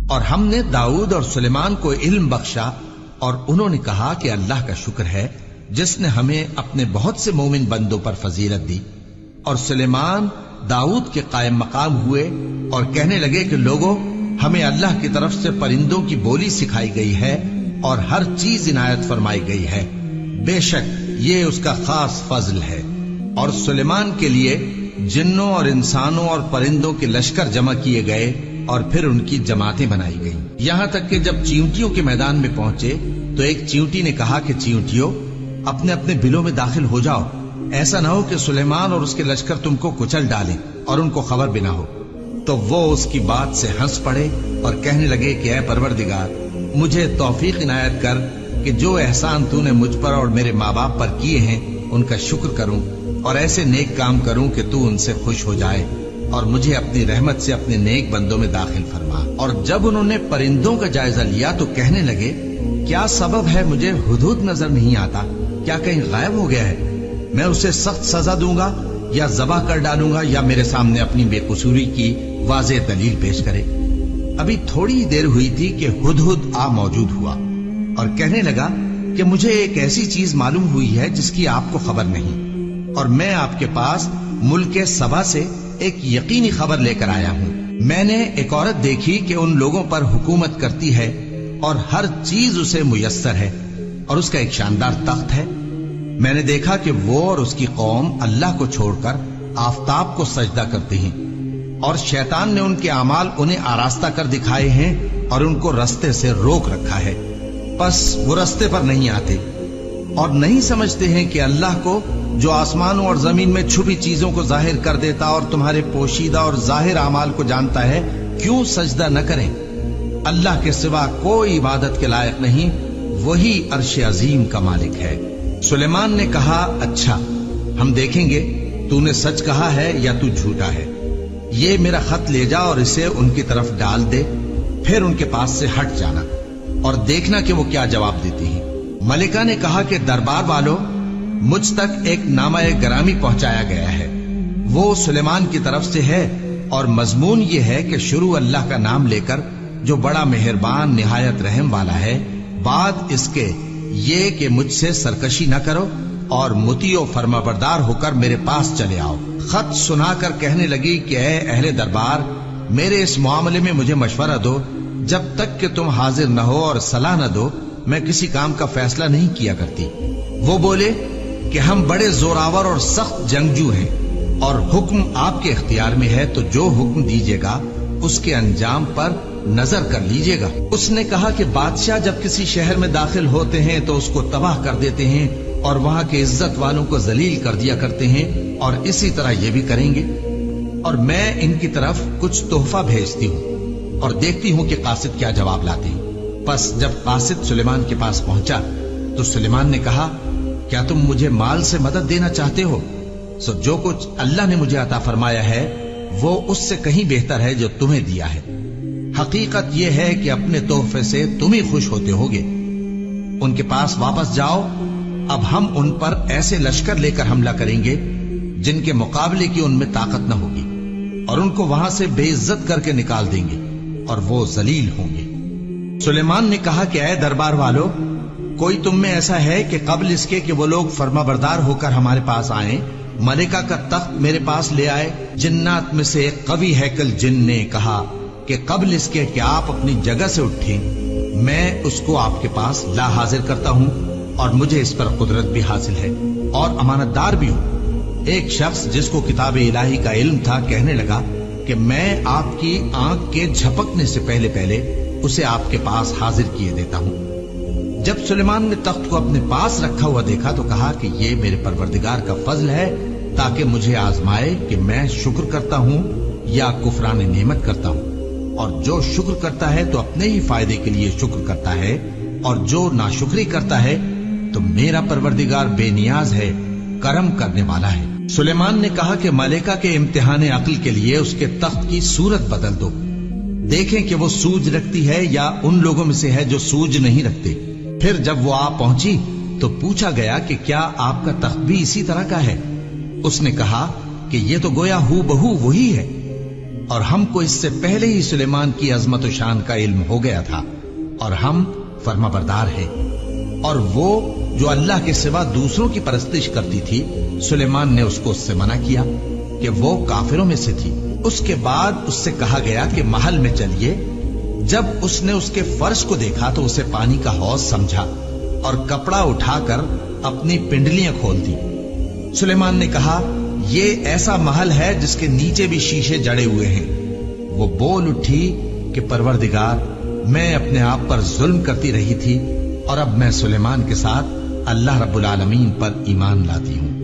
اور ہم نے داؤد اور سلیمان کو علم بخشا، اور انہوں نے کہا کہ اللہ کا شکر ہے جس نے ہمیں اپنے بہت سے مومن بندوں پر فضیلت دی۔ اور سلیمان داؤد کے قائم مقام ہوئے اور کہنے لگے کہ لوگوں، ہمیں اللہ کی طرف سے پرندوں کی بولی سکھائی گئی ہے اور ہر چیز عنایت فرمائی گئی ہے، بے شک یہ اس کا خاص فضل ہے۔ اور سلیمان کے لیے جنوں اور انسانوں اور پرندوں کے لشکر جمع کیے گئے اور پھر ان کی جماعتیں بنائی گئیں، یہاں تک کہ جب چیونٹیوں کے میدان میں پہنچے تو ایک چیونٹی نے کہا کہ چیونٹیوں، اپنے اپنے بلوں میں داخل ہو جاؤ، ایسا نہ ہو کہ سلیمان اور اس کے لشکر تم کو کچل ڈالیں اور ان کو خبر بھی نہ ہو۔ تو وہ اس کی بات سے ہنس پڑے اور کہنے لگے کہ اے پروردگار، مجھے توفیق عنایت کر کہ جو احسان تو نے مجھ پر اور میرے ماں باپ پر کیے ہیں ان کا شکر کروں اور ایسے نیک کام کروں کہ تو ان سے خوش ہو جائے، اور مجھے اپنی رحمت سے اپنے نیک بندوں میں داخل فرما۔ اور جب انہوں نے پرندوں کا جائزہ لیا تو کہنے لگے، کیا سبب ہے مجھے ہدہد نظر نہیں آتا؟ کیا کہیں غائب ہو گیا ہے؟ میں اسے سخت سزا دوں گا یا ذبح کر ڈالوں گا یا میرے سامنے اپنی بے قصوری کی واضح دلیل پیش کرے۔ ابھی تھوڑی دیر ہوئی تھی کہ ہدہد آ موجود ہوا اور کہنے لگا کہ مجھے ایک ایسی چیز معلوم ہوئی ہے جس کی آپ کو خبر نہیں، اور میں آپ کے پاس ملک سبا سے ایک یقینی خبر لے کر آیا ہوں۔ میں نے ایک عورت دیکھی کہ ان لوگوں پر حکومت کرتی ہے اور ہر چیز اسے میسر ہے، اور اس کا ایک شاندار تخت ہے۔ میں نے دیکھا کہ وہ اور اس کی قوم اللہ کو چھوڑ کر آفتاب کو سجدہ کرتے ہیں، اور شیطان نے ان کے اعمال انہیں آراستہ کر دکھائے ہیں اور ان کو رستے سے روک رکھا ہے، پس وہ رستے پر نہیں آتے، اور نہیں سمجھتے ہیں کہ اللہ کو جو آسمانوں اور زمین میں چھپی چیزوں کو ظاہر کر دیتا اور تمہارے پوشیدہ اور ظاہر اعمال کو جانتا ہے، کیوں سجدہ نہ کریں؟ اللہ کے سوا کوئی عبادت کے لائق نہیں، وہی عرش عظیم کا مالک ہے۔ سلیمان نے کہا، اچھا ہم دیکھیں گے تو نے سچ کہا ہے یا تو جھوٹا ہے۔ یہ میرا خط لے جا اور اسے ان کی طرف ڈال دے، پھر ان کے پاس سے ہٹ جانا اور دیکھنا کہ وہ کیا جواب دیتی ہیں۔ ملکہ نے کہا کہ دربار والوں، مجھ تک ایک نامہ گرامی پہنچایا گیا ہے، وہ سلیمان کی طرف سے ہے، اور مضمون یہ ہے کہ شروع اللہ کا نام لے کر جو بڑا مہربان نہایت رحم والا ہے، بعد اس کے یہ کہ مجھ سے سرکشی نہ کرو اور مطیع و فرما بردار ہو کر میرے پاس چلے آؤ۔ خط سنا کر کہنے لگی کہ اے اہل دربار، میرے اس معاملے میں مجھے مشورہ دو، جب تک کہ تم حاضر نہ ہو اور صلاح نہ دو میں کسی کام کا فیصلہ نہیں کیا کرتی۔ وہ بولے کہ ہم بڑے زوراور اور سخت جنگجو ہیں، اور حکم آپ کے اختیار میں ہے، تو جو حکم دیجیے گا اس کے انجام پر نظر کر لیجیے گا۔ اس نے کہا کہ بادشاہ جب کسی شہر میں داخل ہوتے ہیں تو اس کو تباہ کر دیتے ہیں اور وہاں کے عزت والوں کو ذلیل کر دیا کرتے ہیں، اور اسی طرح یہ بھی کریں گے۔ اور میں ان کی طرف کچھ تحفہ بھیجتی ہوں اور دیکھتی ہوں کہ قاصد کیا جواب لاتے ہیں۔ پس جب قاصد سلیمان کے پاس پہنچا تو سلیمان نے کہا، کیا تم مجھے مال سے مدد دینا چاہتے ہو؟ سو جو کچھ اللہ نے مجھے عطا فرمایا ہے وہ اس سے کہیں بہتر ہے جو تمہیں دیا ہے۔ حقیقت یہ ہے کہ اپنے تحفے سے تم ہی خوش ہوتے ہوگے۔ ان کے پاس واپس جاؤ، اب ہم ان پر ایسے لشکر لے کر حملہ کریں گے جن کے مقابلے کی ان میں طاقت نہ ہوگی، اور ان کو وہاں سے بے عزت کر کے نکال دیں گے اور وہ ذلیل ہوں گے۔ سلیمان نے کہا کہ اے دربار والو، کوئی تم میں ایسا ہے کہ قبل اس کے کہ وہ لوگ فرما بردار ہو کر ہمارے پاس آئیں، ملکہ کا تخت میرے پاس لے آئے؟ جنات میں سے ایک قوی ہیکل جن نے کہا کہ قبل اس کے کہ آپ اپنی جگہ سے اٹھیں میں اس کو آپ کے پاس لا حاضر کرتا ہوں، اور مجھے اس پر قدرت بھی حاصل ہے اور امانت دار بھی ہوں۔ ایک شخص جس کو کتاب الہی کا علم تھا کہنے لگا کہ میں آپ کی آنکھ کے جھپکنے سے پہلے پہلے اسے آپ کے پاس حاضر کیے دیتا ہوں۔ جب سلیمان نے تخت کو اپنے پاس رکھا ہوا دیکھا تو کہا کہ یہ میرے پروردگار کا فضل ہے تاکہ مجھے آزمائے کہ میں شکر کرتا ہوں یا کفران نعمت کرتا ہوں، اور جو شکر کرتا ہے تو اپنے ہی فائدے کے لیے شکر کرتا ہے، اور جو ناشکری کرتا ہے تو میرا پروردگار بے نیاز ہے، کرم کرنے والا ہے۔ سلیمان نے کہا کہ ملکہ کے امتحان عقل کے لیے اس کے تخت کی صورت بدل دو، دیکھیں کہ وہ سوج رکھتی ہے یا ان لوگوں میں سے ہے جو سوج نہیں رکھتے۔ پھر جب وہ آ پہنچی تو پوچھا گیا کہ کیا آپ کا تخت بھی اسی طرح کا ہے؟ اس نے کہا کہ یہ تو گویا ہو بہو وہی ہے۔ اور ہم کو اس سے پہلے ہی سلیمان کی عظمت و شان کا علم ہو گیا تھا، اور ہم فرما بردار ہیں۔ اور وہ جو اللہ کے سوا دوسروں کی پرستش کرتی تھی، سلیمان نے اس کو اس سے منع کیا کہ وہ کافروں میں سے تھی۔ اس کے بعد اس سے کہا گیا کہ محل میں چلیے۔ جب اس نے اس کے فرش کو دیکھا تو اسے پانی کا حوض سمجھا اور کپڑا اٹھا کر اپنی پنڈلیاں کھول دی۔ سلیمان نے کہا، یہ ایسا محل ہے جس کے نیچے بھی شیشے جڑے ہوئے ہیں۔ وہ بول اٹھی کہ پروردگار، میں اپنے آپ پر ظلم کرتی رہی تھی، اور اب میں سلیمان کے ساتھ اللہ رب العالمین پر ایمان لاتی ہوں۔